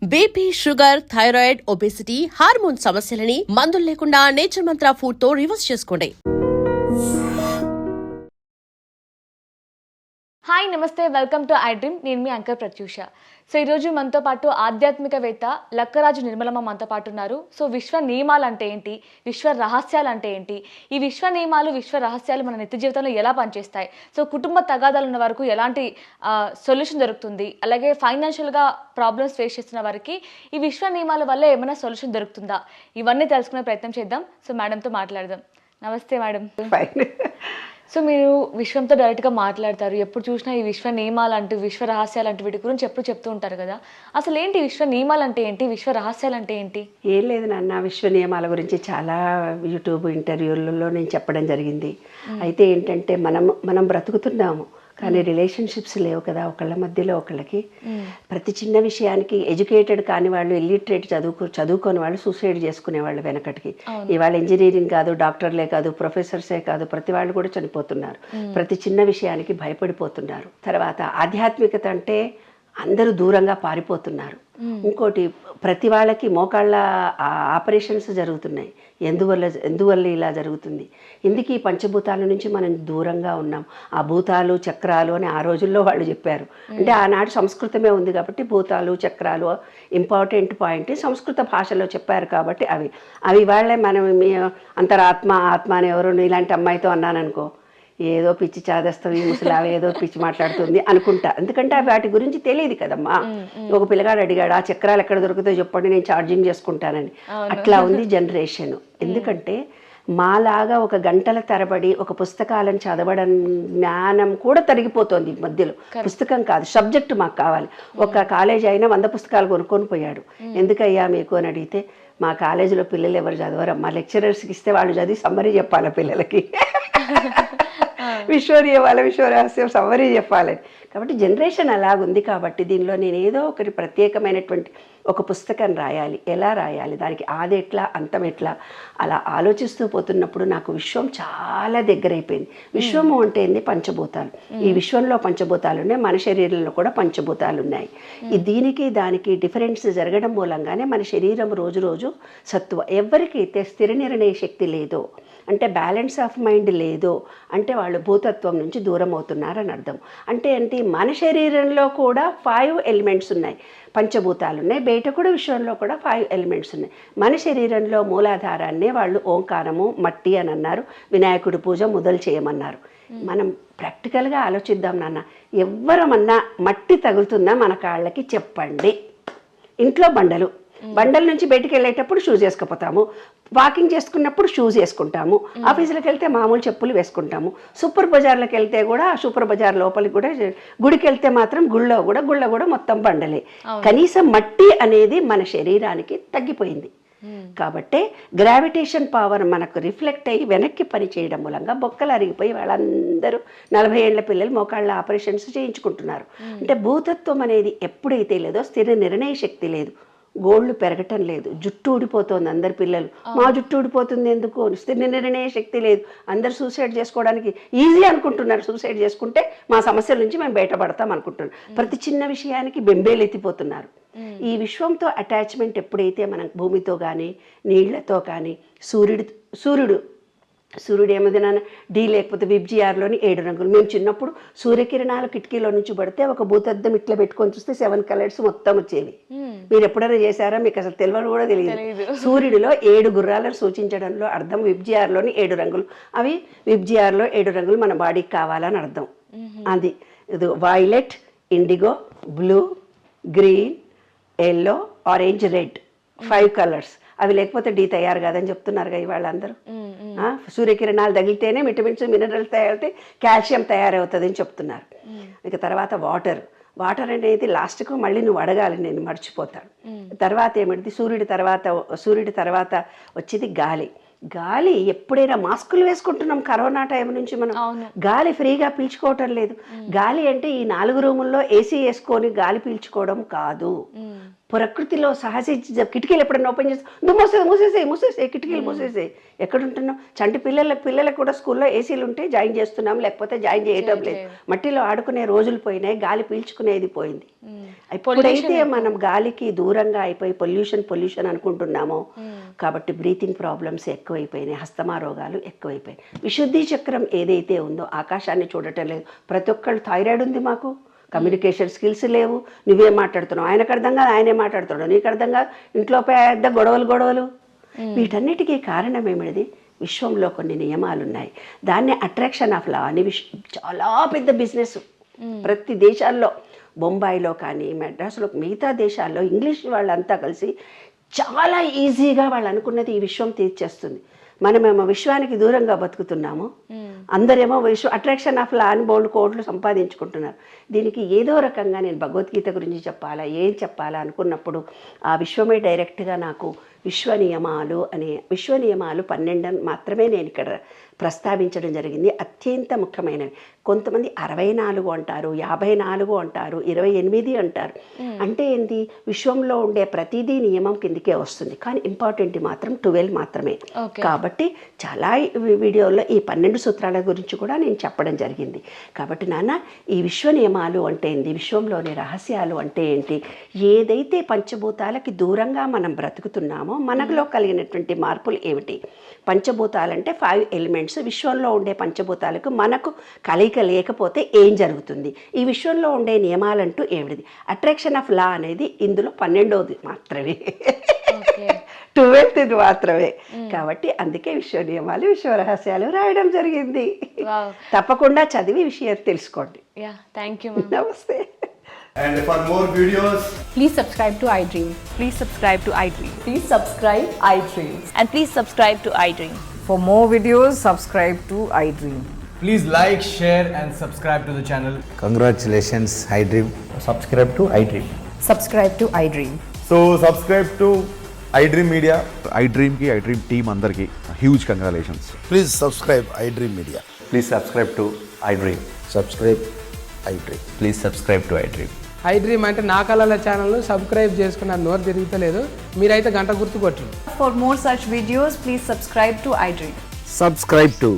BP, sugar, thyroid, obesity, hormone సమస్యలని మందులు లేకుండా నేచర్ మంత్ర ఫుడ్ తో రివర్స్ చేసుకోండి. హాయ్ నమస్తే, వెల్కమ్ టు ఐ డ్రీమ్. నేను మీ యాంకర్ ప్రత్యూష. సో ఈరోజు మనతో పాటు ఆధ్యాత్మికవేత్త లక్కరాజు నిర్మలమ్మ మనతో పాటు ఉన్నారు. సో విశ్వ నియమాలు అంటే ఏంటి, విశ్వ రహస్యాలు అంటే ఏంటి, ఈ విశ్వ నియమాలు విశ్వ రహస్యాలు మన నిత్య జీవితంలో ఎలా పనిచేస్తాయి, సో కుటుంబ తగాదాలు ఉన్న వరకు ఎలాంటి సొల్యూషన్ దొరుకుతుంది, అలాగే ఫైనాన్షియల్గా ప్రాబ్లమ్స్ ఫేస్ చేస్తున్న వారికి ఈ విశ్వ నియమాల వల్ల ఏమైనా సొల్యూషన్ దొరుకుతుందా, ఇవన్నీ తెలుసుకునే ప్రయత్నం చేద్దాం. సో మేడంతో మాట్లాడదాం. నమస్తే మేడం. సో మీరు విశ్వంతో డైరెక్ట్గా మాట్లాడతారు, ఎప్పుడు చూసినా ఈ విశ్వ నియమాలు అంటూ విశ్వ రహస్యాలు అంటూ వీటి గురించి ఎప్పుడు చెప్తూ ఉంటారు కదా. అసలు ఏంటి విశ్వ నియమాలు అంటే ఏంటి, విశ్వ రహస్యాలు అంటే ఏంటి? ఏం లేదు నాన్న, విశ్వ నియమాల గురించి చాలా యూట్యూబ్ ఇంటర్వ్యూలలో నేను చెప్పడం జరిగింది. అయితే ఏంటంటే మనం బ్రతుకుతున్నాము కానీ రిలేషన్షిప్స్ లేవు కదా ఒకళ్ళ మధ్యలో ఒకళ్ళకి. ప్రతి చిన్న విషయానికి ఎడ్యుకేటెడ్ కాని వాళ్ళు, ఇల్లిటరేట్ చదువుకొని వాళ్ళు సూసైడ్ చేసుకునేవాళ్ళు వెనకటికి. ఇవాళ ఇంజనీరింగ్ కాదు, డాక్టర్లే కాదు, ప్రొఫెసర్సే కాదు, ప్రతి వాళ్ళు కూడా చనిపోతున్నారు. ప్రతి చిన్న విషయానికి భయపడిపోతున్నారు. తర్వాత ఆధ్యాత్మికత అంటే అందరూ దూరంగా పారిపోతున్నారు. ఇంకోటి, ప్రతి వాళ్ళకి మోకాళ్ళ ఆపరేషన్స్ జరుగుతున్నాయి. ఎందువల్ల ఇలా జరుగుతుంది? ఇందుకు ఈ పంచభూతాల నుంచి మనం దూరంగా ఉన్నాం. ఆ భూతాలు చక్రాలు అని ఆ రోజుల్లో వాళ్ళు చెప్పారు. అంటే ఆనాడు సంస్కృతమే ఉంది కాబట్టి భూతాలు చక్రాలు ఇంపార్టెంట్ పాయింట్ సంస్కృత భాషలో చెప్పారు కాబట్టి అవి వాళ్ళే. మనం అంతరాత్మ ఆత్మ అని ఎవరు ఇలాంటి అమ్మాయితో అన్నాననుకో, ఏదో పిచ్చి చాదస్తావు, ఈ ముసలావి ఏదో పిచ్చి మాట్లాడుతుంది అనుకుంటా. ఎందుకంటే వాటి గురించి తెలియదు కదమ్మా. ఒక పిల్లగాడు అడిగాడు, ఆ చక్రాలు ఎక్కడ దొరుకుతాయో చెప్పండి, నేను ఛార్జింగ్ చేసుకుంటానని. అట్లా ఉంది జనరేషన్. ఎందుకంటే మాలాగా ఒక గంటల తరబడి ఒక పుస్తకాలను చదవడం జ్ఞానం కూడా తరిగిపోతుంది మధ్యలో. పుస్తకం కాదు, సబ్జెక్టు మాకు కావాలి. ఒక కాలేజీ అయినా 100 పుస్తకాలు కొనుక్కొని పోయాడు. ఎందుకయ్యా మీకు అని అడిగితే, మా కాలేజీలో పిల్లలు ఎవరు చదవరమ్మా, లెక్చరర్స్కి ఇస్తే వాళ్ళు చదివి సమ్మరీ చెప్పాలి పిల్లలకి. విశ్వరహస్యం సమ్మరీ చెప్పాలని. కాబట్టి జనరేషన్ అలాగుంది. కాబట్టి దీనిలో నేను ఏదో ఒకటి ప్రత్యేకమైనటువంటి ఒక పుస్తకం రాయాలి. ఎలా రాయాలి, దానికి ఆది ఎట్లా అంతం ఎట్లా, అలా ఆలోచిస్తూ పోతున్నప్పుడు నాకు విశ్వం చాలా దగ్గరైపోయింది. విశ్వము అంటే ఏంది? పంచభూతాలు. ఈ విశ్వంలో పంచభూతాలు ఉన్నాయి, మన శరీరంలో కూడా పంచభూతాలు ఉన్నాయి. దీనికి దానికి డిఫరెన్స్ జరగడం మూలంగానే మన శరీరం రోజు రోజు సత్వ. ఎవరికైతే స్థిర నిర్ణయ శక్తి లేదో, అంటే బ్యాలెన్స్ ఆఫ్ మైండ్ లేదో, అంటే వాళ్ళు భూతత్వం నుంచి దూరం అవుతున్నారని అర్థం. అంటే ఏంటి? మన శరీరంలో కూడా 5 ఎలిమెంట్స్ ఉన్నాయి, పంచభూతాలు ఉన్నాయి. బయట కూడా విశ్వంలో కూడా 5 ఎలిమెంట్స్ ఉన్నాయి. మన శరీరంలో మూలాధారాన్నే వాళ్ళు ఓంకారము, మట్టి అని అన్నారు. వినాయకుడి పూజ మొదలు చేయమన్నారు. మనం ప్రాక్టికల్గా ఆలోచిద్దాం నాన్న. ఎవ్వరమన్నా మట్టి తగులుతుందా మన కాళ్ళకి చెప్పండి? ఇంట్లో బండల నుంచి బయటికి వెళ్ళేటప్పుడు షూస్ వేసుకుపోతాము, వాకింగ్ చేసుకున్నప్పుడు షూస్ వేసుకుంటాము, ఆఫీసులకు వెళ్తే మామూలు చెప్పులు వేసుకుంటాము, సూపర్ బజార్లకు వెళ్తే కూడా సూపర్ బజార్ లోపలికి కూడా, గుడికి వెళ్తే మాత్రం గుళ్ళో కూడా మొత్తం బండలే. కనీసం మట్టి అనేది మన శరీరానికి తగ్గిపోయింది. కాబట్టే గ్రావిటేషన్ పవర్ మనకు రిఫ్లెక్ట్ అయ్యి వెనక్కి పని చేయడం మూలంగా బొక్కలు అరిగిపోయి వాళ్ళందరూ 40 ఏళ్ల పిల్లలు మోకాళ్ళ ఆపరేషన్స్ చేయించుకుంటున్నారు. అంటే భూతత్వం అనేది ఎప్పుడైతే లేదో, స్థిర నిర్ణయ శక్తి లేదు, గోళ్ళు పెరగటం లేదు, జుట్టు ఊడిపోతుంది. అందరి పిల్లలు, మా జుట్టు ఊడిపోతుంది ఎందుకు? స్థిర నిర్ణయ శక్తి లేదు. అందరు సూసైడ్ చేసుకోవడానికి ఈజీ అనుకుంటున్నారు. సూసైడ్ చేసుకుంటే మా సమస్యల నుంచి మేము బయటపడతాం అనుకుంటున్నారు. ప్రతి చిన్న విషయానికి బెంబేలెత్తిపోతున్నారు. ఈ విశ్వంతో అటాచ్మెంట్ ఎప్పుడైతే మనం భూమితో కానీ, నీళ్లతో కానీ, సూర్యుడు ఏమదినా డి లేకపోతే విబ్జిఆర్లోని 7 రంగులు. మేము చిన్నప్పుడు సూర్యకిరణాలు కిటికీలో నుంచి పడితే ఒక భూతద్దం ఇట్లా పెట్టుకొని చూస్తే 7 కలర్స్ మొత్తం వచ్చేవి. మీరు ఎప్పుడైనా చేశారా? మీకు అసలు తెలియని కూడా తెలియదు. సూర్యుడిలో 7 గుర్రాలను సూచించడంలో అర్థం విబ్జిఆర్లోని 7 రంగులు. అవి విబ్జిఆర్లో 7 రంగులు మన బాడీకి కావాలని అర్థం. అది violet, IndiGo, blue, green, yellow, orange, red, 5 colours. అవి లేకపోతే డి తయారు కాదని చెప్తున్నారుగా ఇవాళ అందరూ. సూర్యకిరణాలు తగిలితేనే విటమిన్స్, మినరల్స్ తయారైతే కాల్షియం తయారవుతుంది అని చెప్తున్నారు. ఇక తర్వాత వాటర్ అనేది లాస్ట్కు మళ్ళీ నువ్వు అడగాలి, నేను మర్చిపోతాను. తర్వాత ఏమిటి? సూర్యుడి తర్వాత వచ్చేది గాలి. ఎప్పుడైనా మాస్కులు వేసుకుంటున్నాం కరోనా టైం నుంచి, మనం గాలి ఫ్రీగా పీల్చుకోవటం లేదు. గాలి అంటే ఈ 4 రూముల్లో ఏసీ వేసుకొని గాలి పీల్చుకోవడం కాదు. ప్రకృతిలో సహజ కిటికీలు ఎప్పుడైనా ఓపెన్ చేస్తే నువ్వు మూసేసే కిటికీలు మూసేసే. ఎక్కడుంటున్నావు? చంటి పిల్లలకు కూడా స్కూల్లో ఏసీలు ఉంటే జాయిన్ చేస్తున్నాం, లేకపోతే జాయిన్ చేయటం లేదు. మట్టిలో ఆడుకునే రోజులు పోయినాయి, గాలి పీల్చుకునేది పోయింది. ఎప్పుడైతే మనం గాలికి దూరంగా అయిపోయి పొల్యూషన్ అనుకుంటున్నామో కాబట్టి బ్రీతింగ్ ప్రాబ్లమ్స్ ఎక్కువైపోయినాయి, హస్తమా రోగాలు ఎక్కువైపోయాయి. విశుద్ధి చక్రం ఏదైతే ఉందో ఆకాశాన్ని చూడటం లేదు. ప్రతి ఒక్కళ్ళు థైరాయిడ్ ఉంది, మాకు కమ్యూనికేషన్ స్కిల్స్ లేవు, నువ్వేం మాట్లాడుతున్నావు, ఆయనకు అర్థం కాదు ఆయనే మాట్లాడుతున్నాడు, నీకు అర్థం కాదు, ఇంట్లో పెద్ద గొడవలు. వీటన్నిటికీ కారణం ఏమిటి? విశ్వంలో కొన్ని నియమాలు ఉన్నాయి. దాన్ని అట్రాక్షన్ ఆఫ్ లా అని చాలా పెద్ద బిజినెస్. ప్రతి దేశాల్లో, బొంబాయిలో కానీ మెడ్రాస్లో, మిగతా దేశాల్లో ఇంగ్లీష్ వాళ్ళంతా కలిసి చాలా ఈజీగా వాళ్ళు అనుకున్నది ఈ విశ్వం తీర్చేస్తుంది. మనమేమో విశ్వానికి దూరంగా బతుకుతున్నాము, అందరేమో అట్రాక్షన్ ఆఫ్ లా అని బోల్డ్ కోట్లు సంపాదించుకుంటున్నారు. దీనికి ఏదో రకంగా నేను భగవద్గీత గురించి చెప్పాలా, ఏం చెప్పాలా అనుకున్నప్పుడు ఆ విశ్వమే డైరెక్ట్గా నాకు విశ్వ నియమాలు 12 మాత్రమే నేను ఇక్కడ ప్రస్తావించడం జరిగింది. అత్యంత ముఖ్యమైనవి. కొంతమంది 64 అంటారు, 54 అంటారు, 28 అంటారు. అంటే ఏంటి? విశ్వంలో ఉండే ప్రతిదీ నియమం కిందికే వస్తుంది, కానీ ఇంపార్టెంట్ మాత్రం 12 మాత్రమే. కాబట్టి చాలా వీడియోల్లో ఈ 12 సూత్రాల గురించి కూడా నేను చెప్పడం జరిగింది. కాబట్టి నాన్న, ఈ విశ్వ నియమాలు అంటే ఏంటి, విశ్వంలోని రహస్యాలు అంటే ఏంటి, ఏదైతే పంచభూతాలకి దూరంగా మనం బ్రతుకుతున్నామో మనలో కలిగినటువంటి మార్పులు ఏమిటి? పంచభూతాలంటే 5 ఎలిమెంట్స్. విశ్వంలో ఉండే పంచభూతాలకు మనకు కలయిక లేకపోతే ఏం జరుగుతుంది? ఈ విశ్వంలో ఉండే నియమాలంటూ ఏమిటిది? అట్రాక్షన్ ఆఫ్ లా అనేది ఇందులో 12వ మాత్రమే, 12th మాత్రమే. కాబట్టి అందుకే విశ్వ నియమాలు, విశ్వ రహస్యాలు రాయడం జరిగింది. తప్పకుండా చదివి విషయం తెలుసుకోండి. నమస్తే. And for more videos, Please subscribe to iDream. Please subscribe to iDream. Please subscribe iDream. And please subscribe to iDream. For more videos, subscribe to iDream. please like, share and subscribe to the channel. Congratulations, iDream. Subscribe to iDream. Subscribe to iDream. So subscribe to iDream Media. iDream ki iDream team andarki huge congratulations. Please subscribe iDream Media. Please subscribe to iDream. Subscribe iDream. Please subscribe to iDream. iDream అంటే నా కళల channel subscribe చేసుకున్న నోరు తిరుగుతలేదు, మీరైతే గంట గుర్తు కొట్టండి. For more such videos, please subscribe to iDream. Subscribe to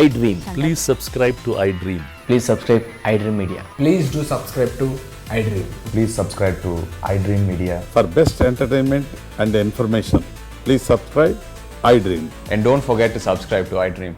iDream. Please subscribe to iDream. Please subscribe iDream Media. Please do subscribe to iDream. Please subscribe to iDream Media. For best entertainment and information, please subscribe iDream. And don't forget to subscribe to iDream.